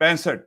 65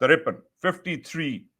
53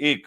1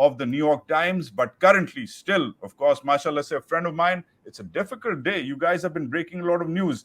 of the New York Times, but currently still, of course, mashallah, say a friend of mine. It's a difficult day. You guys have been breaking a lot of news.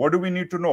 what do we need to know?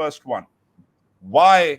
first one. Why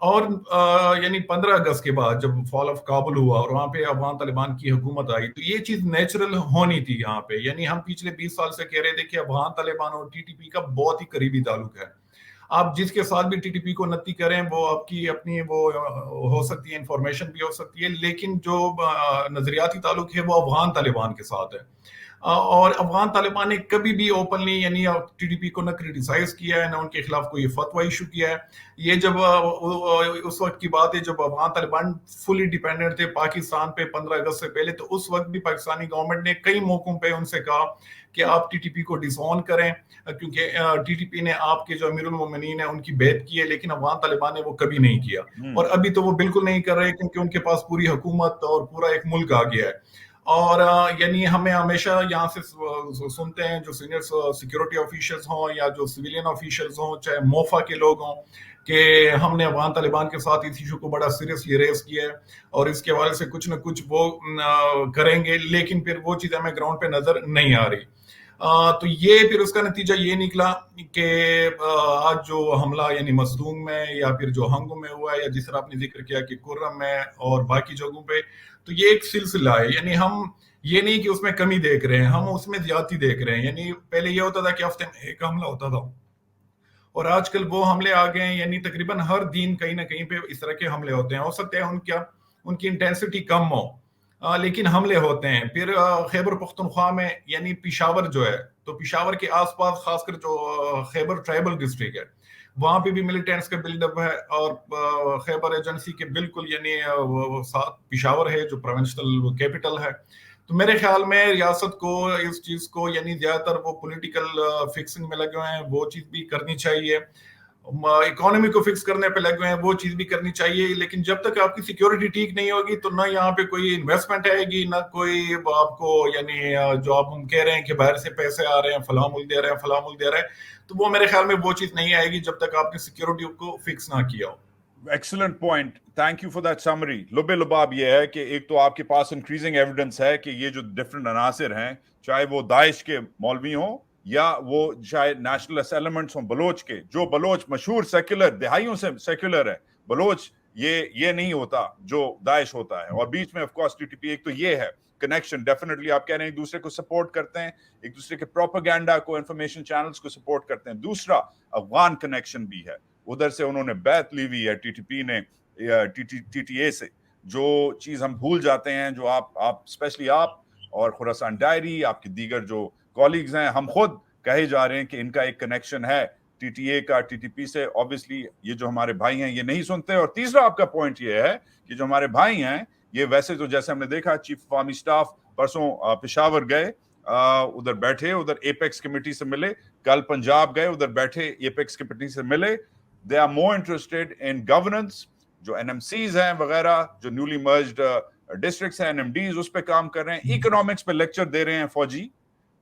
اور یعنی 15 اگست کے بعد جب فال of Kabul ہوا اور وہاں پہ افغان طالبان کی حکومت آئی تو یہ چیز نیچرل ہونی تھی یہاں پہ. یعنی ہم پچھلے 20 سال سے کہہ رہے تھے کہ افغان طالبان اور ٹی ٹی پی کا بہت ہی قریبی تعلق ہے. آپ جس کے ساتھ بھی ٹی ٹی پی کو نتی کریں وہ آپ کی اپنی وہ ہو سکتی ہے، انفارمیشن بھی ہو سکتی ہے، لیکن جو نظریاتی تعلق ہے وہ افغان طالبان کے ساتھ ہے. اور افغان طالبان نے کبھی بھی اوپنلی یعنی ٹی ڈی پی کو نہ کریٹیسائز کیا ہے، نہ ان کے خلاف کوئی فتویٰ ایشو کیا ہے. یہ جب اس وقت کی بات ہے جب افغان طالبان فلی ڈیپینڈنٹ تھے پاکستان پہ 15 اگست سے پہلے، تو اس وقت بھی پاکستانی گورنمنٹ نے کئی موقعوں پہ ان سے کہا کہ آپ ٹی ٹی پی کو ڈس آن کریں، کیونکہ ٹی ٹی پی نے آپ کے جو امیر المومنین ہیں ان کی بیعت کی ہے، لیکن افغان طالبان نے وہ کبھی نہیں کیا. اور ابھی تو وہ بالکل نہیں کر رہے کیونکہ ان کے پاس پوری حکومت اور پورا ایک ملک آ گیا ہے. اور یعنی ہمیں ہمیشہ یہاں سے سنتے ہیں جو سینئر سیکیورٹی آفیشلز ہوں یا جو سویلین آفیشلز ہوں، چاہے موفا کے لوگ ہوں، کہ ہم نے افغان طالبان کے ساتھ اس ایشو کو بڑا سیریسلی ریز کیا ہے اور اس کے حوالے سے کچھ نہ کچھ وہ کریں گے، لیکن پھر وہ چیز ہمیں گراؤنڈ پہ نظر نہیں آ رہی. تو یہ پھر اس کا نتیجہ یہ نکلا کہ آج جو حملہ یعنی مصدوم میں یا پھر جو ہنگو میں ہوا ہے، یا جس طرح آپ نے ذکر کیا کہ کرم میں اور باقی جگہوں پہ، تو یہ ایک سلسلہ ہے. یعنی ہم یہ نہیں کہ اس میں کمی دیکھ رہے ہیں، ہم اس میں زیادتی دیکھ رہے ہیں. یعنی پہلے یہ ہوتا تھا کہ ہفتے میں ایک حملہ ہوتا تھا، اور آج کل وہ حملے آ گئے ہیں، یعنی تقریباً ہر دن کہیں نہ کہیں پہ اس طرح کے حملے ہوتے ہیں. ہو سکتا ہے ان کی انٹینسٹی کم ہو، لیکن حملے ہوتے ہیں. پھر خیبر پختونخوا میں یعنی پشاور جو ہے، تو پشاور کے آس پاس خاص کر جو خیبر ٹرائبل ڈسٹرکٹ ہے وہاں پہ بھی ملیٹینٹس کا بلڈ اپ ہے. اور خیبر ایجنسی کے بالکل یعنی ساتھ پشاور ہے جو پروونشنل کیپٹل ہے. تو میرے خیال میں ریاست کو اس چیز کو یعنی زیادہ تر وہ پولیٹیکل فکسنگ میں لگے ہوئے ہیں، وہ چیز بھی کرنی چاہیے. اکانومی کو فکس کرنے پہ لگے ہوئے ہیں، وہ چیز بھی کرنی چاہیے. لیکن جب تک آپ کی سیکیورٹی ٹھیک نہیں ہوگی تو نہ یہاں پہ کوئی انویسٹمنٹ آئے گی، نہ کوئی آپ کو یعنی جو آپ ہم کہہ رہے ہیں کہ باہر سے پیسے آ رہے ہیں، فلاں ملک دے رہے ہیں، فلاں ملک دے رہے ہیں، تو وہ میرے خیال میں وہ چیز نہیں آئے گی جب تک آپ نے سیکیورٹی کو فکس نہ کیا ہو. Excellent point, thank you for that summary. لبے لباب یہ ہے کہ ایک تو آپ کے پاس انکریزنگ ایویڈنس ہے کہ یہ جو ڈفرنٹ عناصر ہیں، چاہے وہ داعش کے مولوی ہوں یا وہ چاہے نیشنلسٹ ایلیمنٹس ہوں بلوچ کے، جو بلوچ مشہور سیکولر دہائیوں سے سیکولر ہے، بلوچ یہ نہیں ہوتا جو داعش ہوتا ہے. اور بیچ میں of course T T P. ایک تو یہ ہے کنیکشن، ڈیفینیٹلی آپ کہہ رہے ہیں ایک دوسرے کو سپورٹ کرتے ہیں، ایک دوسرے کے پروپیگینڈا کو، انفارمیشن چینلز کو سپورٹ کرتے ہیں. دوسرا افغان کنیکشن بھی ہے، ادھر سے انہوں نے بیعت لی ہوئی ہے ٹی ٹی پی نے ٹی ٹی اے سے. جو چیز ہم بھول جاتے ہیں، جو آپ اسپیشلی آپ اور خراسان ڈائری، آپ کے دیگر جو کالیگز ہیں، ہم خود کہے جا رہے ہیں کہ ان کا ایک کنیکشن ہے ٹی ٹی اے کا ٹی ٹی پی سے. آبویسلی یہ جو ہمارے بھائی ہیں یہ نہیں سنتے. اور تیسرا آپ کا پوائنٹ یہ ہے کہ جو ہمارے بھائی ہیں یہ ویسے تو جیسے ہم نے دیکھا چیف آف آرمی اسٹاف پرسوں پشاور گئے، ادھر بیٹھے، ادھر ایپیکس کمیٹی سے ملے. کل پنجاب گئے، ادھر بیٹھے ایپیکس کمیٹی سے ملے. They are more interested in governance. جو NMCs ہیں وغیرہ، جو نیولی مرجڈ ڈسٹرکٹس ہیں NMDs، اس پہ کام کر رہے ہیں. اکنامکس پہ لیکچر دے رہے ہیں فوجی،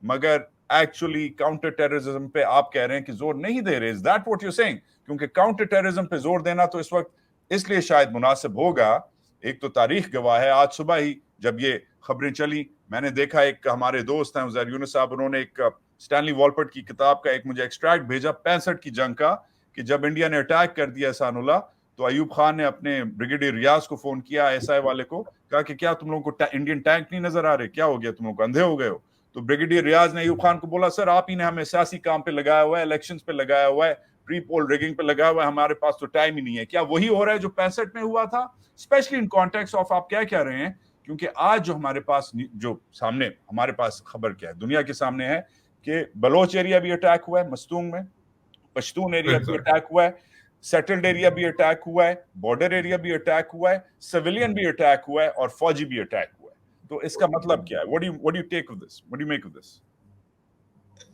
مگر ایکچولی کاؤنٹر ٹیررزم پہ آپ کہہ رہے ہیں کہ زور نہیں دے رہے. Is that what you're saying? کیونکہ کاؤنٹر ٹیررزم پہ زور دینا تو اس وقت اس لیے شاید مناسب ہوگا. ایک تو تاریخ گواہ ہے، آج صبح ہی جب یہ خبریں چلی میں نے دیکھا ایک ہمارے دوست ہیں عزیر یونس صاحب، انہوں نے ایک اسٹینلی والپٹ کی کتاب کا ایک مجھے ایکسٹریکٹ بھیجا 65 کی جنگ کا، کہ جب انڈیا نے اٹیک کر دیا احسان اللہ تو ایوب خان نے اپنے بریگیڈیئر ریاض کو فون کیا، ایس آئی والے کو، کہا کہ کیا تم لوگوں کو انڈین ٹینک نہیں نظر آ رہے، کیا ہو گیا تم لوگوں کو، اندھے ہو گئے ہو؟ تو بریگیڈیئر ریاض نے ایوب خان کو بولا سر آپ ہی نے ہمیں سیاسی کام پہ لگایا ہوا ہے، الیکشنز پہ لگایا ہوا ہے، پری پول ریگنگ پہ لگایا ہوا ہے، ہمارے پاس تو ٹائم ہی نہیں ہے. کیا وہی ہو رہا ہے جو 65 میں ہوا تھا؟ اسپیشلی ان کانٹیکسٹ آف آپ کیا کہہ رہے ہیں؟ کیونکہ آج جو ہمارے پاس جو سامنے ہمارے پاس خبر کیا ہے دنیا کے سامنے ہے کہ بلوچ ایریا بھی اٹیک ہوا ہے مستونگ میں، پشتون ایریا بھی اٹیک ہوا ہے، سیٹلڈ ایریا بھی اٹیک ہوا ہے، بارڈر ایریا بھی اٹیک ہوا ہے، سویلین بھی اٹیک ہوا ہے، اور فوجی بھی اٹیک ہوا ہے. تو اس کا مطلب کیا ہے؟ what do you take of this? What do you make of this?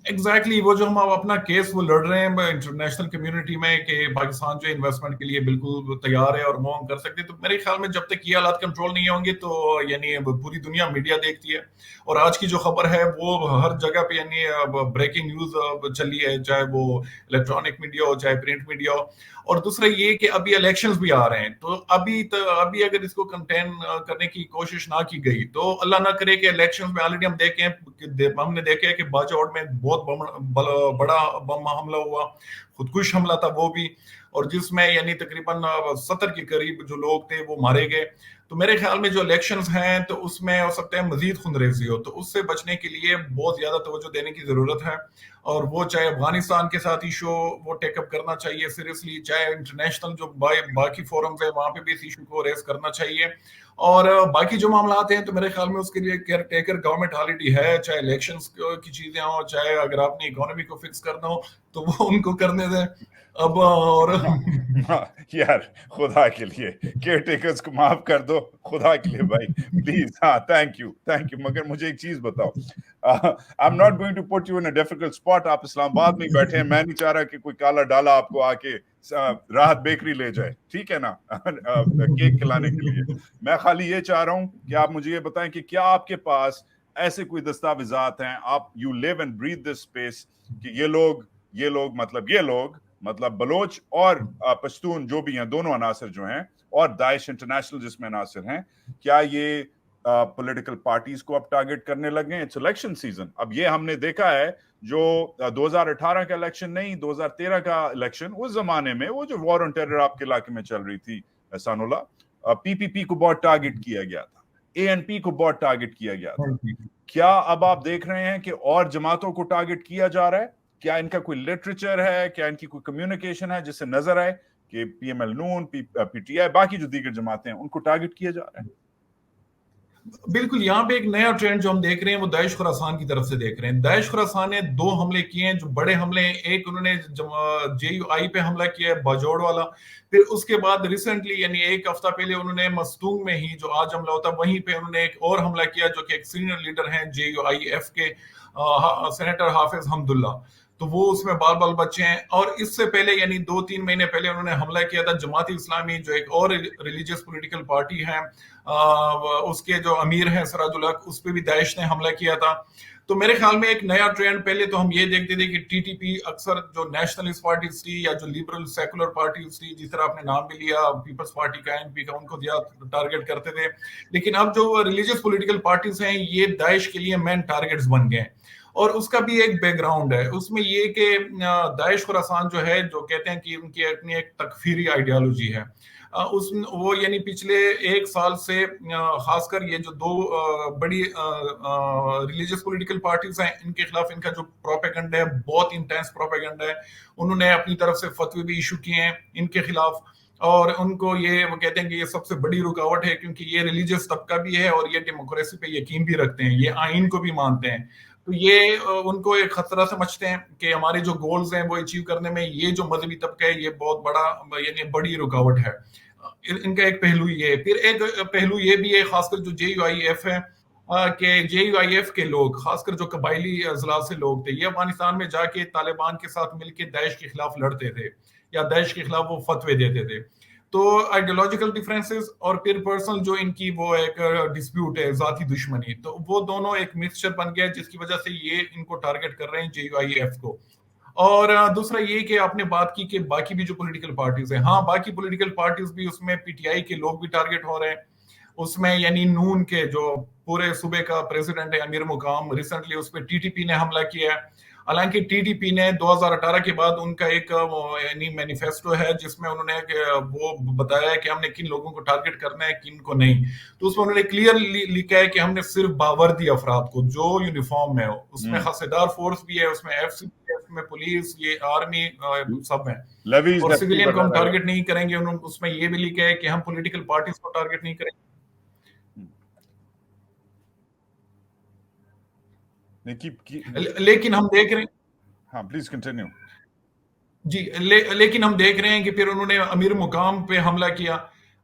Exactly وہ جو ہم اپنا کیس وہ لڑ رہے ہیں انٹرنیشنل کمیونٹی میں کہ پاکستان جو انویسٹمنٹ کے لیے بالکل تیار ہے اور موو کر سکتے، تو میرے خیال میں جب تک یہ حالات کنٹرول نہیں ہوں گے تو یعنی پوری دنیا میڈیا دیکھتی ہے. اور آج کی جو خبر ہے وہ ہر جگہ پہ یعنی بریکنگ نیوز چلی ہے، چاہے وہ الیکٹرانک میڈیا ہو چاہے پرنٹ میڈیا ہو. اور دوسرا یہ کہ ابھی الیکشنز بھی آ رہے ہیں، تو ابھی اگر اس کو کنٹین کرنے کی کوشش نہ کی گئی تو اللہ نہ کرے کہ الیکشنز میں آلریڈی ہم نے دیکھے کہ باجوڑ میں بہت بہت بڑا بم حملہ ہوا, خودکش حملہ تھا وہ بھی, اور جس میں یعنی تقریباً 70 کے قریب جو لوگ تھے وہ مارے گئے. تو میرے خیال میں جو الیکشنز ہیں تو اس میں ہو سکتا ہے مزید خونریزی ہو, تو اس سے بچنے کے لیے بہت زیادہ توجہ دینے کی ضرورت ہے, اور وہ چاہے افغانستان کے ساتھ ایشو وہ ٹیک اپ کرنا چاہیے سیریسلی, چاہے انٹرنیشنل جو باقی فورمز ہیں وہاں پہ بھی اس ایشو کو ریز کرنا چاہیے, اور باقی جو معاملات ہیں تو میرے خیال میں اس کے لیے کیئر ٹیکر گورنمنٹ آلریڈی ہے, چاہے الیکشنز کی چیزیں ہوں, چاہے اگر آپ نے اکانومی کو فکس کرنا ہو تو وہ ان کو کرنے دیں. اب اور یار خدا کے لیے کیئر ٹیکرز کو معاف کر دو, خدا کے لیے بھائی پلیز. ہاں تھینک یو مگر مجھے ایک چیز بتاؤ, I am not going to put you in a difficult spot, آپ اسلام آباد میں بیٹھے ہیں, میں نہیں چاہ رہا کہ کوئی کالا ڈالا آپ کو آ کے راحت بیکری لے جائے, ٹھیک ہے نا, کیک کھلانے کے لیے. میں خالی یہ چاہ رہا ہوں کہ آپ مجھے یہ بتائیں کہ کیا آپ کے پاس ایسے کوئی دستاویزات ہیں, آپ you live and breathe this space, کہ یہ لوگ مطلب بلوچ اور پشتون جو بھی ہیں, دونوں عناصر جو ہیں, اور داعش انٹرنیشنل جس میں عناصر ہیں, کیا یہ پولیٹیکل پارٹیز کو اب ٹارگٹ کرنے لگے ہیں؟ It's election season. اب یہ ہم نے دیکھا ہے جو 2018 کا الیکشن نہیں, 2013 کا الیکشن, اس زمانے میں وہ جو وار آن ٹیرر آپ کے علاقے میں چل رہی تھی احسان اللہ, پی پی پی کو بہت ٹارگٹ کیا گیا تھا, اے این پی کو بہت ٹارگٹ کیا گیا تھا. کیا اب آپ دیکھ رہے ہیں کہ اور جماعتوں کو ٹارگٹ کیا جا رہا ہے؟ کیا ان کا کوئی لٹریچر ہے, کیا ان کی کوئی کمیونیکیشن ہے جس سے نظر آئے کہ P M L N, P T I, باقی جو دیگر جماعتیں ہیں ان کو ٹارگٹ کیا جا رہا ہے؟ بالکل, یہاں پہ ایک نیا ٹرینڈ جو ہم دیکھ رہے ہیں وہ داعش خراسان کی طرف سے دیکھ رہے ہیں. داعش خراسان نے 2 حملے کیے ہیں جو بڑے حملے ہیں. ایک انہوں نے جے یو آئی پہ حملہ کیا ہے باجوڑ والا, پھر اس کے بعد ریسنٹلی یعنی ایک ہفتہ پہلے انہوں نے مستونگ میں ہی جو آج حملہ ہوتا ہے وہیں پہ انہوں نے ایک اور حملہ کیا جو کہ ایک سینئر لیڈر ہیں جے یو آئی ایف کے, سینیٹر حافظ حمداللہ, تو وہ اس میں بال بچے ہیں. اور اس سے پہلے یعنی 2-3 مہینے پہلے انہوں نے حملہ کیا تھا جماعت اسلامی جو ایک اور ریلیجیس پولیٹیکل پارٹی ہے, اس کے جو امیر ہیں سراج الحق, اس پہ بھی داعش نے حملہ کیا تھا. تو میرے خیال میں ایک نیا ٹرینڈ, پہلے تو ہم یہ دیکھتے تھے کہ ٹی ٹی پی اکثر جو نیشنلسٹ پارٹیز تھی یا جو لبرل سیکولر پارٹیز تھی, جس طرح آپ نے نام بھی لیا پیپلز پارٹی کا, این پی کا, ان کو زیادہ ٹارگٹ کرتے تھے. لیکن اب جو ریلیجیس پولیٹیکل پارٹیز ہیں یہ داعش کے لیے مین ٹارگٹس بن گئے ہیں, اور اس کا بھی ایک بیک گراؤنڈ ہے. اس میں یہ کہ داعش خراسان جو ہے, جو کہتے ہیں کہ ان کی اپنی ایک تکفیری آئیڈیالوجی ہے, وہ یعنی پچھلے 1 سال سے خاص کر یہ جو 2 بڑی ریلیجیس پولیٹیکل پارٹیز ہیں ان کے خلاف ان کا جو پروپیگنڈا ہے بہت انٹینس پروپیگنڈا ہے. انہوں نے اپنی طرف سے فتوی بھی ایشو کیے ہیں ان کے خلاف, اور ان کو یہ وہ کہتے ہیں کہ یہ سب سے بڑی رکاوٹ ہے کیونکہ یہ ریلیجیس طبقہ بھی ہے اور یہ ڈیموکریسی پہ یقین بھی رکھتے ہیں, یہ آئین کو بھی مانتے ہیں. تو یہ ان کو ایک خطرہ سمجھتے ہیں کہ ہمارے جو گولز ہیں وہ اچیو کرنے میں یہ جو مذہبی طبقہ ہے یہ بہت بڑا یعنی بڑی رکاوٹ ہے. ان کا ایک پہلو یہ ہے. پھر ایک پہلو یہ بھی ہے خاص کر جو جے یو آئی ایف ہے, کہ جے یو آئی ایف کے لوگ خاص کر جو قبائلی اضلاع سے لوگ تھے, یہ افغانستان میں جا کے طالبان کے ساتھ مل کے داعش کے خلاف لڑتے تھے یا داعش کے خلاف وہ فتوے دیتے تھے. تو آئیڈیولوجیکل ڈیفرنسز اور پھر پرسنل جو ان کی وہ ایک ڈسپیوٹ ہے, ذاتی دشمنی, تو وہ دونوں ایک مکسچر بن گیا جس کی وجہ سے یہ ان کو ٹارگٹ کر رہے ہیں جے یو آئی ایف کو. اور دوسرا یہ کہ آپ نے بات کی کہ باقی بھی جو پولیٹیکل پارٹیز ہیں, ہاں باقی پولیٹیکل پارٹیز بھی, اس میں پی ٹی آئی کے لوگ بھی ٹارگٹ ہو رہے ہیں. اس میں یعنی نون کے جو پورے صوبے کا پریزیڈنٹ ہے امیر مقام, ریسنٹلی اس پہ ٹی ٹی پی نے حملہ کیا ہے. حالانکہ ٹی ٹی پی نے 2018 کے بعد ان کا ایک یعنی مینیفیسٹو ہے جس میں انہوں نے وہ بتایا ہے کہ ہم نے کن لوگوں کو ٹارگٹ کرنا ہے کن کو نہیں. تو اس میں انہوں نے کلیئر لکھا ہے کہ ہم نے صرف باوردی افراد کو جو یونیفارم میں ہو, اس میں خاصیدار فورس بھی ہے, اس میں ایف سی بھی ہے, اس میں پولیس, یہ آرمی سب ہیں, اور سویلین کو ہم ٹارگٹ نہیں کریں گے. انہوں اس میں یہ بھی لکھا ہے کہ ہم پولیٹیکل پارٹیز کو ٹارگٹ نہیں کریں گے. لیکن ہم دیکھ رہے ہیں, ہاں پلیز کنٹینیو. جی, لیکن ہم دیکھ رہے ہیں کہ پھر انہوں نے امیر مقام پہ حملہ کیا.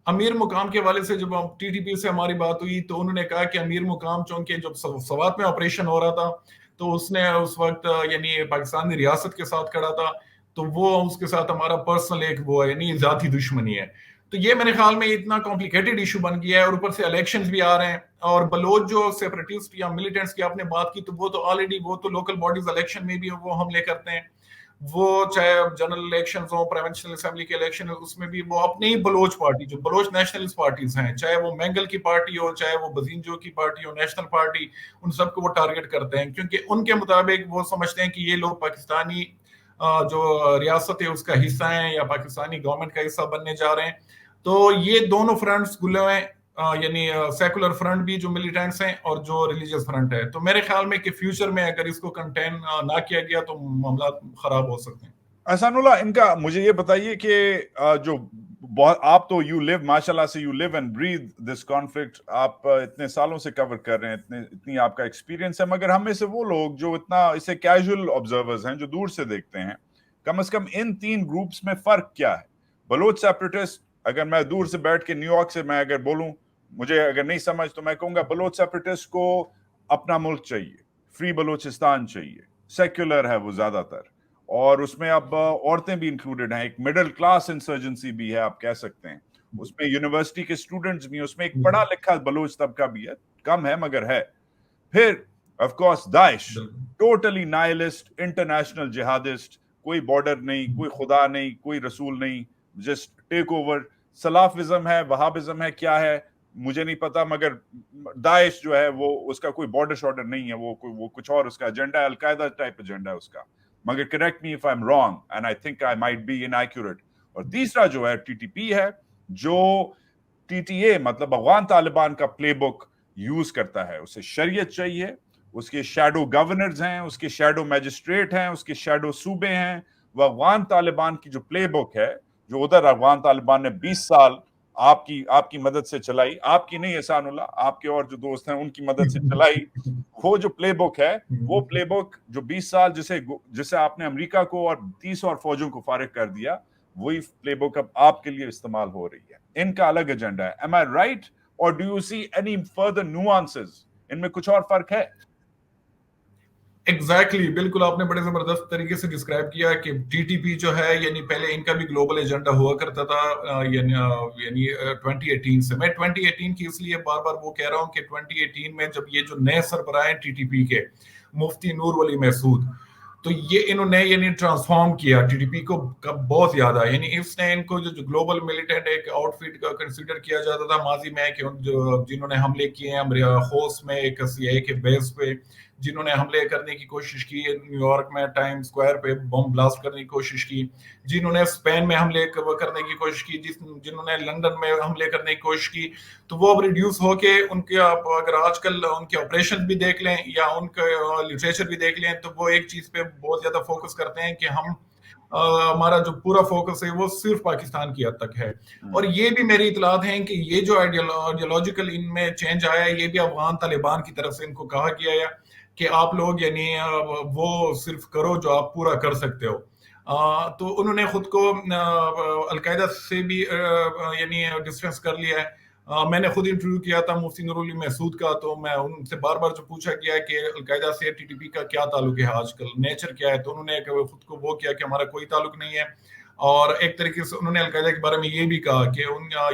امیر مقام کے حوالے سے جب ٹی ٹی پی سے ہماری بات ہوئی تو انہوں نے کہا کہ امیر مقام چونکہ جب سوات میں آپریشن ہو رہا تھا تو اس نے اس وقت یعنی پاکستانی ریاست کے ساتھ کھڑا تھا, تو وہ اس کے ساتھ ہمارا پرسنل ایک وہ ہے یعنی ذاتی دشمنی ہے. تو یہ میرے خیال میں اتنا کمپلیکیٹڈ ایشو بن گیا ہے, اور اوپر سے الیکشنز بھی آ رہے ہیں. اور بلوچ جو سیپریٹسٹ یا ملیٹنٹس کی آپ نے بات کی تو وہ تو آلریڈی وہ تو لوکل باڈیز الیکشن میں بھی وہ حملے کرتے ہیں. وہ چاہے جنرل الیکشنز ہوں, پروونشل اسمبلی کے الیکشن, اس میں بھی وہ اپنی ہی بلوچ پارٹی, جو بلوچ نیشنلسٹ پارٹیز ہیں, چاہے وہ مینگل کی پارٹی ہو, چاہے وہ بزینجو کی پارٹی ہو, نیشنل پارٹی, ان سب کو وہ ٹارگٹ کرتے ہیں, کیونکہ ان کے مطابق وہ سمجھتے ہیں کہ یہ لوگ پاکستانی جو ریاست ہے اس کا حصہ ہیں, یا پاکستانی گورنمنٹ کا حصہ بننے جا رہے ہیں. تو یہ دونوں فرنٹس گلے ہوئے ہیں, یعنی سیکولر فرنٹ بھی جو ملیٹنٹس ہیں اور جو ریلیجیس فرنٹ ہے. تو میرے خیال میں کہ فیوچر میں اگر اس کو کنٹین نہ کیا گیا تو معاملات خراب ہو سکتے ہیں. احسان اللہ, ان کا مجھے یہ بتائیے کہ جو آپ تو یو لیو ماشاء اللہ سے, you live and breathe this conflict, آپ اتنے سالوں سے کور کر رہے ہیں, اتنی آپ کا ایکسپیرینس ہے, مگر ہم میں سے وہ لوگ جو اتنا اسے کیجول آبزرورز ہیں, جو دور سے دیکھتے ہیں, کم از کم ان تین گروپس میں فرق کیا ہے؟ بلوچ سیپریٹسٹ, اگر میں دور سے بیٹھ کے نیو یارک سے میں اگر بولوں, مجھے اگر نہیں سمجھ تو میں کہوں گا بلوچ سیپریٹسٹ کو اپنا ملک چاہیے, فری بلوچستان چاہیے, سیکولر ہے وہ زیادہ تر, اور اس میں اب عورتیں بھی انکلوڈڈ ہیں, ایک مڈل کلاس انسرجنسی بھی ہے آپ کہہ سکتے ہیں, اس میں یونیورسٹی کے اسٹوڈنٹس بھی ہیں, اس میں ایک پڑھا لکھا بلوچ طبقہ بھی ہے, کم ہے مگر ہے. پھر آف کورس داعش, ٹوٹلی نائلسٹ, انٹرنیشنل جہادسٹ, کوئی بارڈر نہیں, کوئی خدا نہیں, کوئی رسول نہیں, جسٹ ٹیک اوور. سلافزم ہے, وہابزم ہے, کیا ہے مجھے نہیں پتا, مگر داعش جو ہے وہ اس کا کوئی بارڈر شارڈر نہیں ہے, وہ کچھ اور اس کا ایجنڈا ہے, القاعدہ ٹائپ ایجنڈا ہے اس کا, مگر correct me if I am wrong and I think I might be inaccurate. اور تیسرا جو ہے ٹی ٹی پی ہے, جو ٹی ٹی اے مطلب افغان طالبان کا پلے بک یوز کرتا ہے. اسے شریعت چاہیے, اس کے شیڈو گورنرز ہیں, اس کے شیڈو میجسٹریٹ ہیں, اس کے شیڈو صوبے ہیں. وہ افغان طالبان کی جو پلے بک ہے, جو ادھر افغان طالبان نے 20 سال آپ کی مدد سے چلائی, آپ کی نہیں احسان اللہ, آپ کے اور جو دوست ہیں ان کی مدد سے چلائی, وہ جو پلے بک ہے, وہ پلے بک جو 20 سال جسے آپ نے امریکہ کو اور 30 اور فوجوں کو فارغ کر دیا, وہی پلے بک اب آپ کے لیے استعمال ہو رہی ہے. ان کا الگ ایجنڈا ہے. Am I right? Or do you see any further nuances? ان میں کچھ اور فرق ہے؟ ایگزیکٹلی, بالکل آپ نے بڑے زبردست طریقے سے ڈسکرائب کیا کہ ٹی ٹی پی جو ہے, یعنی پہلے ان کا بھی گلوبل ایجنڈا ہوا کرتا تھا, یعنی 2018 سے. میں 2018 کی اس لیے بار بار وہ کہہ رہا ہوں کہ 2018 میں جب یہ جو نئے سربراہ ہیں ٹی ٹی پی کے, مفتی نور ولی محسود, تو یہ انہوں نے یعنی ٹرانسفارم کیا ٹی ٹی پی کو بہت زیادہ. یعنی اس نے ان کو جو گلوبل ملیٹنٹ ایک آؤٹ فٹ کا کنسیڈر کیا جاتا تھا ماضی میں, کہ جنہوں نے حملے کیے ہیں خوست میں ایک CIA کے بیس پہ, جنہوں نے حملے کرنے کی کوشش کی نیو یارک میں ٹائم سکوائر پہ بم بلاسٹ کرنے کی کوشش کی, جنہوں نے اسپین میں حملے کرنے کی کوشش کی, جنہوں نے لندن میں حملے کرنے کی کوشش کی, تو وہ اب ریڈیوس ہو کے ان کے, آپ اگر آج کل ان کے آپریشن بھی دیکھ لیں یا ان کا لٹریچر بھی دیکھ لیں, تو وہ ایک چیز پہ بہت زیادہ فوکس کرتے ہیں کہ ہمارا جو پورا فوکس ہے وہ صرف پاکستان کی حد تک ہے. اور یہ بھی میری اطلاعات ہیں کہ یہ جو آئیڈیالوجیکل ان میں چینج آیا ہے, یہ بھی افغان طالبان کی طرف سے ان کو کہا گیا ہے کہ آپ لوگ یعنی وہ صرف کرو جو آپ پورا کر سکتے ہو. تو انہوں نے خود کو القاعدہ سے بھی یعنی ڈسٹینس کر لیا ہے. میں نے خود انٹرویو کیا تھا مفتی نور ولی محسود کا, تو میں ان سے بار بار جو پوچھا گیا کہ القاعدہ سے ٹی ٹی پی کا کیا تعلق ہے آج کل, نیچر کیا ہے, تو انہوں نے خود کو وہ کیا کہ ہمارا کوئی تعلق نہیں ہے. اور ایک طریقے سے انہوں نے القاعدہ کے بارے میں یہ بھی کہا کہ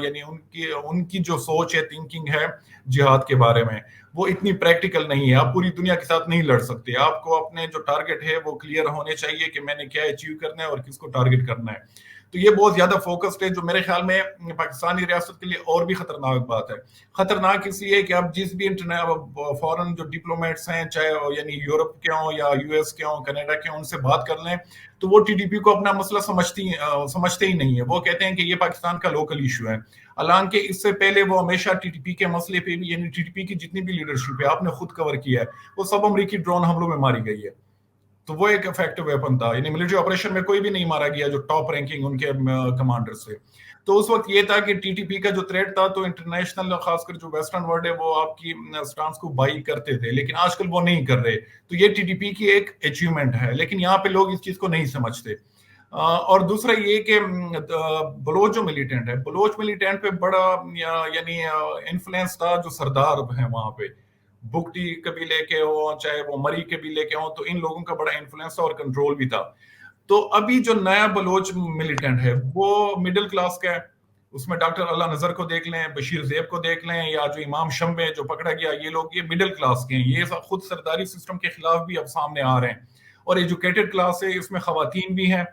یعنی ان کی جو سوچ ہے, تھنکنگ ہے جہاد کے بارے میں, وہ اتنی پریکٹیکل نہیں ہے. آپ پوری دنیا کے ساتھ نہیں لڑ سکتے, آپ کو اپنے جو ٹارگٹ ہے وہ کلیئر ہونے چاہیے کہ میں نے کیا اچیو کرنا ہے اور کس کو ٹارگٹ کرنا ہے. تو یہ بہت زیادہ فوکسڈ ہے, جو میرے خیال میں پاکستانی ریاست کے لیے اور بھی خطرناک بات ہے. خطرناک اس لیے کہ آپ جس بھی فورن جو ڈپلومیٹس ہیں, چاہے یعنی یورپ کے ہوں یا US کے ہوں, کینیڈا کے ہوں, ان سے بات کر لیں تو وہ ٹی ٹی پی کو اپنا مسئلہ سمجھتے ہی نہیں ہے. وہ کہتے ہیں کہ یہ پاکستان کا لوکل ایشو ہے, حالانکہ اس سے پہلے وہ ہمیشہ ٹی ٹی پی کے مسئلے پہ بھی, یعنی ٹی ٹی پی کی جتنی بھی لیڈرشپ ہے آپ نے خود کور کیا ہے, وہ سب امریکی ڈرون حملوں میں ماری گئی ہے. تو وہ ایک افیکٹو ویپن تھا, یعنی ملٹری آپریشن میں کوئی بھی نہیں مارا گیا جو ٹاپ رینکنگ ان کے کمانڈر سے. تو اس وقت یہ تھا کہ ٹی ٹی پی کا جو تھریٹ تھا, تو انٹرنیشنل خاص کر جو ویسٹرن ورلڈ ہے وہ آپ کی سٹانس کو بائی کرتے تھے, لیکن آج کل وہ نہیں کر رہے. تو یہ ٹی ٹی پی کی ایک اچیومنٹ ہے, لیکن یہاں پہ لوگ اس چیز کو نہیں سمجھتے. اور دوسرا یہ کہ بلوچ جو ملیٹنٹ ہے, بلوچ ملیٹنٹ پہ بڑا یعنی انفلوئنس تھا جو سردار ہیں وہاں پہ, بگٹی قبیلے کے ہوں چاہے وہ مری قبیلے کے ہوں, تو ان لوگوں کا بڑا انفلوئنس تھا اور کنٹرول بھی تھا. تو ابھی جو نیا بلوچ ملیٹنٹ ہے وہ مڈل کلاس کا ہے, اس میں ڈاکٹر اللہ نظر کو دیکھ لیں, بشیر زیب کو دیکھ لیں, یا جو امام شمبے جو پکڑا گیا, یہ لوگ یہ مڈل کلاس کے ہیں. یہ خود سرداری سسٹم کے خلاف بھی اب سامنے آ رہے ہیں, اور ایجوکیٹڈ کلاس ہے، اس میں خواتین بھی ہیں.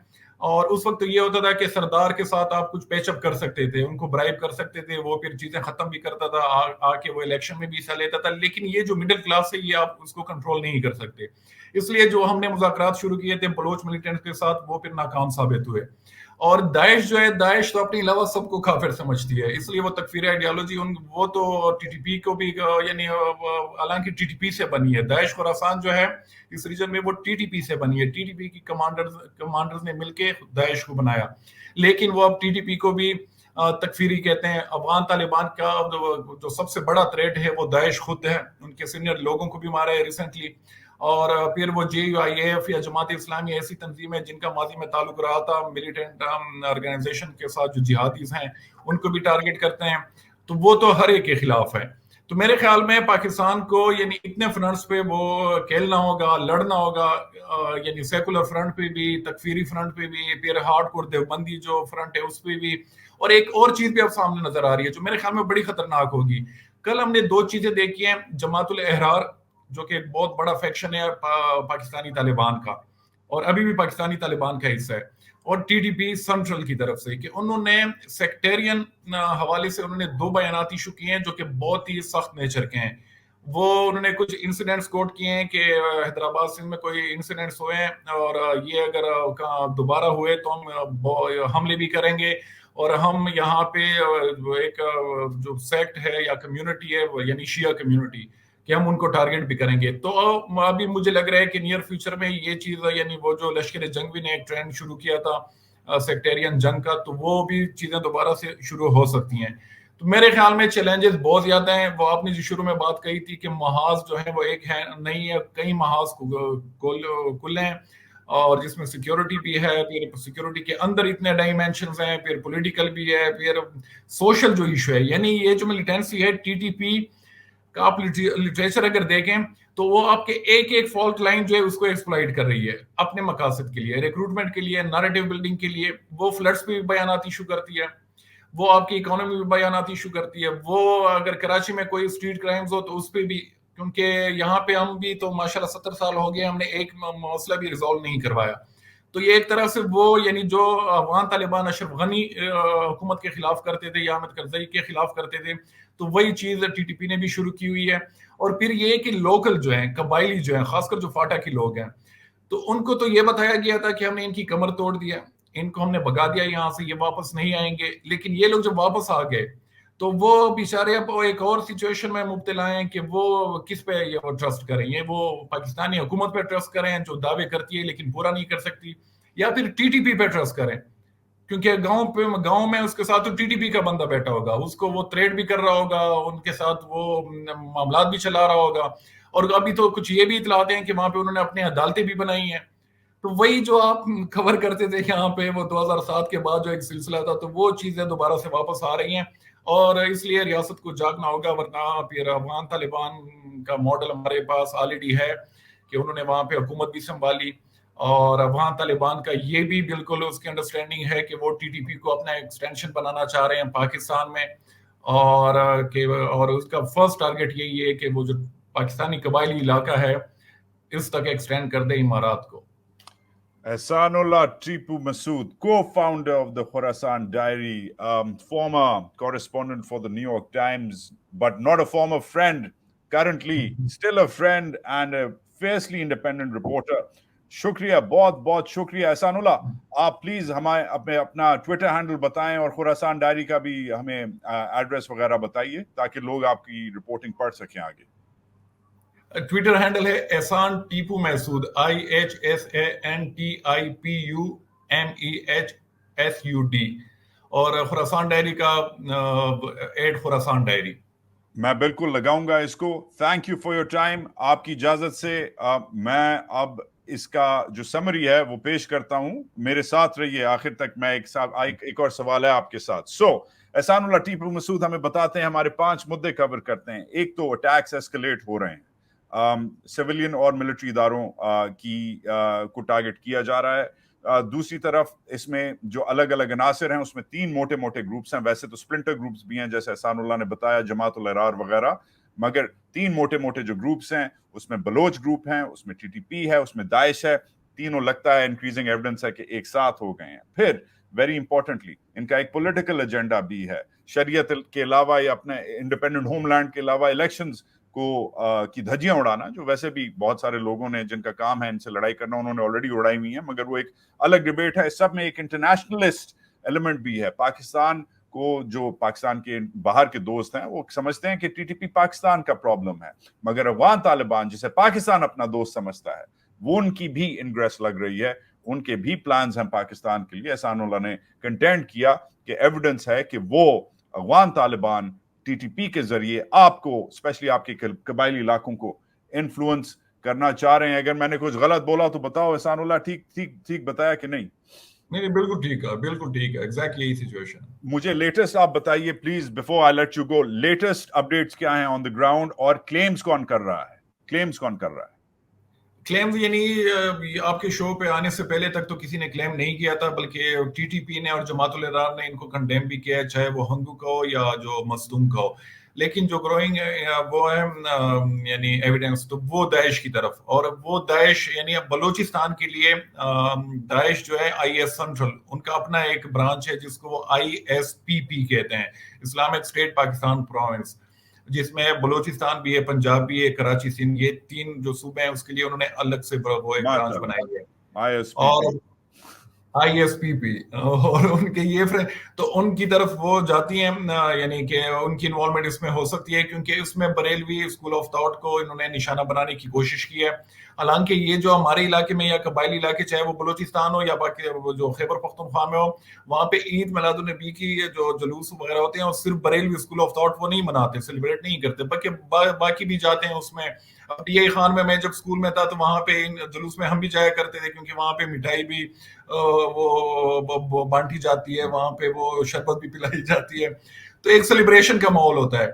اور اس وقت یہ ہوتا تھا کہ سردار کے ساتھ آپ کچھ پیچ اپ کر سکتے تھے، ان کو برائب کر سکتے تھے، وہ پھر چیزیں ختم بھی کرتا تھا، آ کے وہ الیکشن میں بھی حصہ لیتا تھا. لیکن یہ جو مڈل کلاس ہے یہ آپ اس کو کنٹرول نہیں کر سکتے. اس لیے جو ہم نے مذاکرات شروع کیے تھے بلوچ ملیٹنٹ کے ساتھ وہ پھر ناکام ثابت ہوئے. اور داعش جو ہے، داعش تو اپنے علاوہ سب کو کافر سمجھتی ہے، اس لیے وہ تکفیری آئیڈیالوجی وہ تو ٹی ٹی پی کو بھی یعنی حالانکہ ٹی ٹی پی سے بنی ہے. داعش خراسان جو ہے اس ریجن میں وہ ٹی ٹی پی سے بنی ہے، ٹی ٹی پی کی کمانڈرز نے مل کے داعش کو بنایا. لیکن وہ اب ٹی ٹی پی کو بھی تکفیری کہتے ہیں. افغان طالبان کا جو سب سے بڑا تھریٹ ہے وہ داعش خود ہے، ان کے سینئر لوگوں کو بھی مارا ہے ریسنٹلی. اور پھر وہ جے یو آئی ایف یا جماعت اسلامی ایسی تنظیمیں جن کا ماضی میں تعلق رہا تھا ملیٹنٹ آرگنائزیشن کے ساتھ، جو جہادیز ہیں ان کو بھی ٹارگٹ کرتے ہیں. تو وہ تو ہر ایک کے خلاف ہے. تو میرے خیال میں پاکستان کو یعنی اتنے فرنٹس پہ وہ کھیلنا ہوگا، لڑنا ہوگا، یعنی سیکولر فرنٹ پہ بھی، تکفیری فرنٹ پہ بھی، پھر ہارڈ کور دیوبندی جو فرنٹ ہے اس پہ بھی. اور ایک اور چیز بھی اب سامنے نظر آ رہی ہے جو میرے خیال میں بڑی خطرناک ہوگی. کل ہم نے 2 چیزیں دیکھی ہیں. جماعت الاحرار جو کہ ایک بہت بڑا فیکشن ہے پاکستانی طالبان کا، اور ابھی بھی پاکستانی طالبان کا حصہ ہے، اور ٹی ٹی پی سنٹرل کی طرف سے، کہ انہوں نے سیکٹیرین حوالے سے انہوں نے 2 بیانات ایشو کیے ہیں جو کہ بہت ہی سخت نیچر کے ہیں. وہ انہوں نے کچھ انسیڈنٹس کوٹ کیے ہیں کہ حیدرآباد سندھ میں کوئی انسیڈنٹس ہوئے ہیں اور یہ اگر دوبارہ ہوئے تو ہم حملے بھی کریں گے، اور ہم یہاں پہ ایک جو سیکٹ ہے یا کمیونٹی ہے یعنی شیعہ کمیونٹی، کہ ہم ان کو ٹارگٹ بھی کریں گے. تو ابھی مجھے لگ رہا ہے کہ نیئر فیوچر میں یہ چیز یعنی وہ جو لشکر جنگ بھی نے ایک ٹرینڈ شروع کیا تھا سیکٹیرین جنگ کا، تو وہ بھی چیزیں دوبارہ سے شروع ہو سکتی ہیں. تو میرے خیال میں چیلنجز بہت زیادہ ہیں. وہ آپ نے جو شروع میں بات کہی تھی کہ محاذ جو ہے وہ ایک ہے نہیں ہے، کئی محاذ کل ہیں، اور جس میں سیکیورٹی بھی ہے، پھر سیکیورٹی کے اندر اتنے ڈائمینشنز ہیں، پھر پولیٹیکل بھی ہے، پھر سوشل جو ایشو ہے. یعنی یہ جو ملیٹنسی ہے ٹی ٹی پی کا آپ لٹریچر اگر دیکھیں تو وہ آپ کے ایک فالٹ لائن جو ہے اس کو ایکسپلائٹ کر رہی ہے اپنے مقاصد کے لیے، ریکروٹمنٹ کے لیے، نریٹو بلڈنگ کے لیے. وہ فلڈز پہ بھی بیانات ایشو کرتی ہے، وہ آپ کی اکانومی میں بیانات ایشو کرتی ہے، وہ اگر کراچی میں کوئی اسٹریٹ کرائمز ہو تو اس پہ بھی، کیونکہ یہاں پہ ہم بھی تو ماشاءاللہ 70 سال ہو گئے ہم نے ایک مسئلہ بھی ریزالو نہیں کروایا. تو یہ ایک طرح سے وہ یعنی جو افغان طالبان اشرف غنی حکومت کے خلاف کرتے تھے یا احمد کرزئی کے خلاف کرتے تھے، تو وہی چیز ٹی ٹی پی نے بھی شروع کی ہوئی ہے. اور پھر یہ کہ لوکل جو ہیں، قبائلی جو ہیں، خاص کر جو فاٹا کے لوگ ہیں، تو ان کو تو یہ بتایا گیا تھا کہ ہم نے ان کی کمر توڑ دیا، ان کو ہم نے بھگا دیا یہاں سے، یہ واپس نہیں آئیں گے. لیکن یہ لوگ جب واپس آ گئے تو وہ بیچارے اب ایک اور سچویشن میں مبتلا ہیں کہ وہ کس پہ یہ ٹرسٹ کریں. یہ وہ پاکستانی حکومت پہ ٹرسٹ کریں جو دعوے کرتی ہے لیکن پورا نہیں کر سکتی، یا پھر ٹی ٹی پی پہ ٹرسٹ کریں، کیونکہ گاؤں میں اس کے ساتھ تو ٹی ٹی پی کا بندہ بیٹھا ہوگا، اس کو وہ تریڈ بھی کر رہا ہوگا، ان کے ساتھ وہ معاملات بھی چلا رہا ہوگا. اور ابھی تو کچھ یہ بھی اطلاعات ہیں کہ وہاں پہ انہوں نے اپنی عدالتیں بھی بنائی ہیں. تو وہی جو آپ کور کرتے تھے یہاں پہ وہ 2007 کے بعد جو ایک سلسلہ تھا، تو وہ چیزیں دوبارہ سے واپس آ رہی ہیں. اور اس لیے ریاست کو جاگنا ہوگا، ورنہ پھر افغان طالبان کا ماڈل ہمارے پاس آلریڈی ہے کہ انہوں نے وہاں پہ حکومت بھی سنبھالی. اور افغان طالبان کا یہ بھی بالکل اس کی انڈرسٹینڈنگ ہے کہ وہ ٹی ٹی پی کو اپنا ایکسٹینشن بنانا چاہ رہے ہیں پاکستان میں، اور اس کا فرسٹ ٹارگٹ یہی ہے کہ وہ جو پاکستانی قبائلی علاقہ ہے اس تک ایکسٹینڈ کر دے امارات کو. Ehsanullah Tipu Masood, co-founder of the Khorasan Diary, former correspondent for the New York Times, but not a former friend, currently still a friend and a fiercely independent reporter. شکریہ، بہت بہت شکریہ احسان اللہ. آپ پلیز ہمیں اپنا ٹویٹر ہینڈل بتائیں اور خوراسان diary کا بھی ہمیں ایڈریس وغیرہ بتائیے تاکہ لوگ آپ کی رپورٹنگ پڑھ سکیں آگے. ٹویٹر ہینڈل ہے احسان ٹیپو محسود، IHSANTIPUMEHSUD، اور خوراسان ڈائری کا @خوراسان ڈائری. میں بالکل لگاؤں گا اس کو. Thank you for your time. آپ کی اجازت سے میں اب اس کا جو سمری ہے وہ پیش کرتا ہوں. میرے ساتھ رہیے آخر تک. میں ایک اور سوال ہے آپ کے ساتھ. احسان اللہ ٹیپو مسعود ہمیں بتاتے ہیں، ہمارے 5 مدے کور کرتے ہیں. ایک تو اٹیکس ایسکلیٹ ہو رہے ہیں، سویلین اور ملٹری اداروں کو ٹارگٹ کیا جا رہا ہے. دوسری طرف اس میں جو الگ الگ عناصر ہیں اس میں 3 موٹے موٹے گروپس ہیں. ویسے تو سپلنٹر گروپس بھی ہیں جیسے احسان اللہ نے بتایا، جماعت الاحرار وغیرہ، مگر 3 موٹے موٹے جو گروپس ہیں اس میں بلوچ گروپ ہیں، اس میں ٹی ٹی پی ہے، اس میں داعش ہے. تینوں لگتا ہے انکریزنگ ایویڈنس ہے کہ ایک ساتھ ہو گئے ہیں. پھر ویری امپورٹنٹلی ان کا ایک پولیٹیکل ایجنڈا بھی ہے. شریعت کے علاوہ یا اپنے انڈیپینڈنٹ ہوم لینڈ کے علاوہ الیکشنز کو کی دھجیاں اڑانا, جو ویسے بھی بہت سارے لوگوں نے جن کا کام ہے ان سے لڑائی کرنا, انہوں نے آلریڈی اڑائی ہوئی ہیں, مگر وہ ایک الگ ڈبیٹ ہے. اس سب میں ایک انٹرنیشنلسٹ ایلیمنٹ بھی ہے. پاکستان کو, جو پاکستان کے باہر کے دوست ہیں وہ سمجھتے ہیں کہ ٹی ٹی پی پاکستان کا پرابلم ہے, مگر افغان طالبان جسے پاکستان اپنا دوست سمجھتا ہے وہ ان کی بھی انگریس لگ رہی ہے, ان کے بھی پلانز ہیں پاکستان کے لیے. احسان اللہ نے کنٹینٹ کیا کہ ایویڈنس ہے کہ وہ Afghan Taliban T T P کے ذریعے آپ کو, اسپیشلی آپ کے قبائلی علاقوں کو انفلوئنس کرنا چاہ رہے ہیں. اگر میں نے کچھ غلط بولا تو بتاؤ احسان اللہ, ٹھیک بتایا کہ نہیں؟ نہیں, بالکل ٹھیک ہے, بالکل ٹھیک ہے, ایگزیکٹلی یہی سچویشن. مجھے لیٹسٹ آپ بتائیے please before I let you go, latest updates کیا ہیں آن دی گراؤنڈ, اور کلیمز کون کر رہا ہے؟ کلیمز یعنی آپ کے شو پہ آنے سے پہلے تک تو کسی نے کلیم نہیں کیا تھا, بلکہ ٹی ٹی پی نے اور جماعت الحرار نے ان کو کنڈیم بھی کیا ہے, چاہے وہ ہنگو کا ہو یا جو مصدوم کا ہو. لیکن جو گروئنگ وہ ہے یعنی ایویڈنس تو وہ داعش کی طرف, اور وہ داعش یعنی اب بلوچستان کے لیے داعش جو ہے آئی ایس سینٹرل, ان کا اپنا ایک برانچ ہے جس کو وہ آئی ایس پی پی کہتے ہیں, اسلامک اسٹیٹ پاکستان پروونس, جس میں بلوچستان بھی ہے, پنجاب بھی ہے, کراچی سندھ, یہ تین جو صوبے ہیں اس کے لیے انہوں نے الگ سے وہ ایک برانچ بنائی ہے, اور آئی ایس پی پی, اور ان کے یہ تو ان کی طرف وہ جاتی ہیں, یعنی کہ ان کی انوالومنٹ اس میں ہو سکتی ہے, کیونکہ اس میں بریلوی اسکول آف تھاٹ کو انہوں نے نشانہ بنانے کی کوشش کی ہے. حالانکہ یہ جو ہمارے علاقے میں یا قبائلی علاقے, چاہے وہ بلوچستان ہو یا باقی جو خیبر پختونخوا میں ہو, وہاں پہ عید میلاد النبی کی جو جلوس وغیرہ ہوتے ہیں, اور صرف بریلوی اسکول آف تھاٹ وہ نہیں مناتے, سیلیبریٹ نہیں کرتے, باقی بھی جاتے ہیں اس میں. اب ڈی اے خان میں جب اسکول میں تھا تو وہاں پہ جلوس میں ہم بھی جایا کرتے تھے, کیونکہ وہاں پہ مٹھائی بھی وہ بانٹی جاتی ہے, وہاں پہ وہ شربت بھی پلائی جاتی ہے, تو ایک سیلیبریشن کا ماحول ہوتا ہے.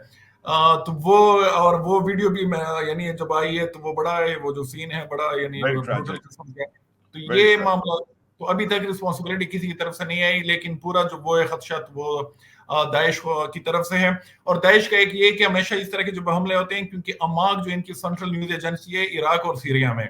تو وہ اور وہ ویڈیو بھی یعنی جب آئی ہے تو وہ بڑا ہے, وہ جو سین ہے بڑا یعنی بروٹل قسم کا. تو یہ معاملہ تو ابھی تک رسپانسبلٹی کسی کی طرف سے نہیں آئی, لیکن پورا جو وہ خدشات وہ داعش کی طرف سے ہے. اور داعش کا ایک یہ کہ ہمیشہ اس طرح کے جو حملے ہوتے ہیں, کیونکہ اماک جو ان کی سینٹرل نیوز ایجنسی ہے عراق اور سیریا میں,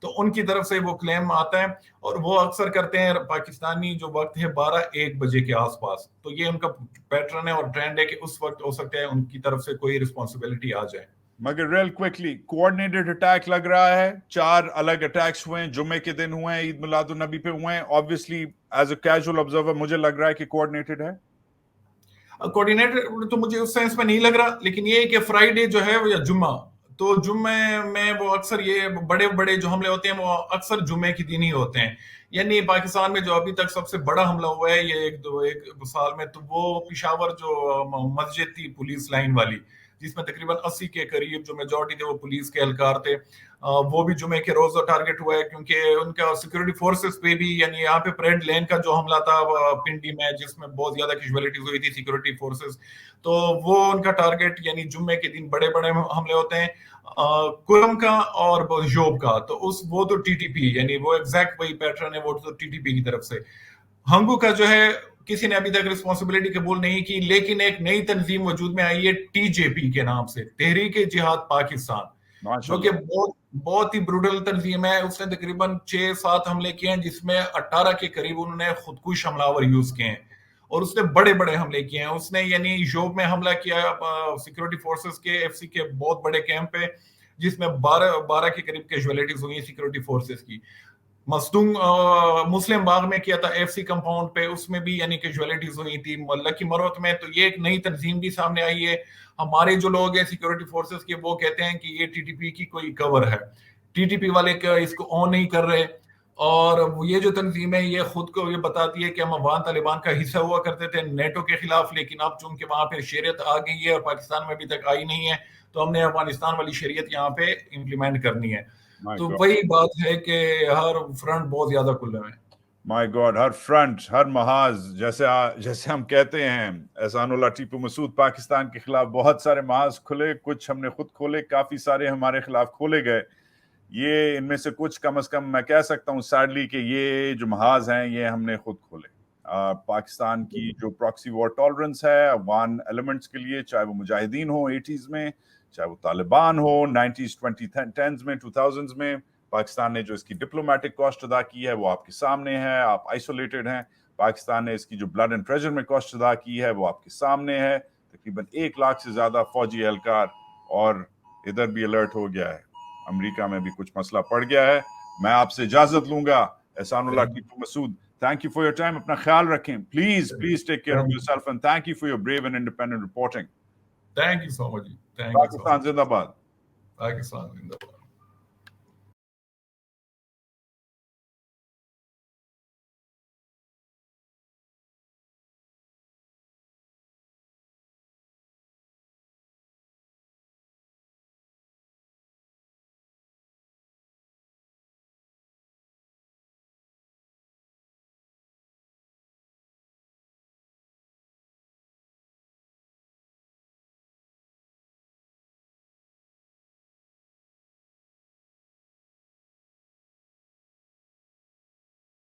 تو ان کی طرف سے وہ کلیم آتا ہے, اور وہ اکثر کرتے ہیں پاکستانی جو وقت ہے 12-1 بجے کے آس پاس. تو یہ ان کا پیٹرن ہے اور ٹرینڈ ہے کہ اس وقت ہو سکتا ہے ان کی طرف سے کوئی رسپانسبلٹی آ جائے. مگر ریل کوئکلی کوآرڈینیٹڈ اٹیک لگ رہا ہے, 4 الگ اٹیکس ہوئے ہیں, جمعے کے دن ہوئے ہیں, عید میلاد النبی پہ ہوئے ہیں. obviously as a casual observer مجھے لگ رہا ہے کہ کوآرڈینیٹڈ ہے. کوآرڈینیٹر تو مجھے اس سینس میں نہیں لگ رہا, لیکن یہ کہ فرائیڈے جو ہے یا جمعہ, تو جمعے میں وہ اکثر یہ بڑے جو حملے ہوتے ہیں وہ اکثر جمعے کے دن ہی ہوتے ہیں. یعنی پاکستان میں جو ابھی تک سب سے بڑا حملہ ہوا ہے یہ ایک سال میں, تو وہ پشاور جو مسجد تھی پولیس لائن والی, جس میں تقریباً 80 کے قریب جو میجورٹی تھے وہ پولیس کے اہلکار تھے, وہ بھی جمعے کے روز ٹارگٹ ہوا ہے, کیونکہ ان کا سیکورٹی فورسز پہ بھی, یعنی یہاں پہ پریڈ لین کا جو حملہ تھا پنڈی میں جس میں بہت زیادہ کیجویلٹیز ہوئی تھی سیکورٹی فورسز, تو وہ ان کا ٹارگٹ یعنی جمعے کے دن بڑے حملے ہوتے ہیں. کرم کا اور جوب کا تو وہ تو ٹی ٹی پی, یعنی وہ ایگزیکٹ وہی پیٹرن ہے, وہ تو ٹی ٹی پی کی طرف سے. ہنگو کا جو ہے کسی نے ابھی تک رسپانسبلٹی قبول نہیں کی, لیکن ایک نئی تنظیم وجود میں آئی ہے ٹی جے پی کے نام سے, تحریک جہاد پاکستان, جو کہ بہت ہی بروٹل تنظیم ہے. اس نے تقریباً 6-7 حملے کیے ہیں, جس میں 18 کے قریب انہوں نے خودکش حملہ یوز کیے ہیں, اور اس نے بڑے حملے کیے ہیں. اس نے یعنی یوب میں حملہ کیا سیکورٹی فورسز کے ایف سی کے بہت بڑے کیمپ پہ, جس میں 12 کے قریب کیجویلٹیز ہوئی ہیں سیکورٹی فورسز کی. مصدوم مسلم باغ میں کیا تھا ایف سی کمپاؤنڈ پہ, اس میں بھی یعنی کیجویلٹیز ہوئی تھی. لکی مروت میں تو یہ ایک نئی تنظیم بھی سامنے آئی ہے. ہمارے جو لوگ ہیں سیکورٹی فورسز کے وہ کہتے ہیں کہ یہ ٹی ٹی پی کی کوئی کور ہے, ٹی ٹی پی والے اس کو آن نہیں کر رہے. اور یہ جو تنظیم ہے یہ خود کو یہ بتاتی ہے کہ ہم افغان طالبان کا حصہ ہوا کرتے تھے نیٹو کے خلاف, لیکن اب چونکہ وہاں پہ شریعت آ گئی ہے اور پاکستان میں ابھی تک آئی نہیں ہے, تو ہم نے افغانستان والی شریعت یہاں پہ امپلیمنٹ کرنی ہے. تو وہی بات ہے کہ ہر فرنٹ بہت زیادہ کھلے ہیں. مائی گاڈ, ہر فرنٹ, ہر محاذ, جیسے ہم کہتے ہیں احسان اللہ ٹیپو مسعود, پاکستان کے خلاف بہت سارے محاذ کھلے, کچھ ہم نے خود کھولے, کافی سارے ہمارے خلاف کھولے گئے. یہ ان میں سے کچھ کم از کم میں کہہ سکتا ہوں سیڈلی کہ یہ جو محاذ ہیں یہ ہم نے خود کھولے. پاکستان کی جو پراکسی وار ٹالرنس ہے افغان ایلیمنٹس کے لیے, چاہے وہ مجاہدین ہو 80s میں, چاہے وہ طالبان ہو 90s 2010s میں 2000s میں, پاکستان نے جو اس کی ڈپلومیٹک کاسٹ ادا کی ہے وہ آپ کے سامنے ہے, آپ آئسولیٹڈ ہیں. پاکستان نے اس کی جو بلڈ اینڈ ٹریجر میں کاسٹ ادا کی ہے وہ آپ کے سامنے ہے. تقریباً 1 لاکھ سے زیادہ فوجی اہلکار, اور ادھر بھی الرٹ ہو گیا ہے, امریکہ میں بھی کچھ مسئلہ پڑ گیا ہے. میں آپ سے اجازت لوں گا. احسان اللہ ٹیپو مسعود, thank you for your time. اپنا خیال رکھیں. Please take care of yourself and thank you for your brave and independent reporting. Thank you so much. Thank you so Pakistan much. زندہ باد. Pakistan zindabad.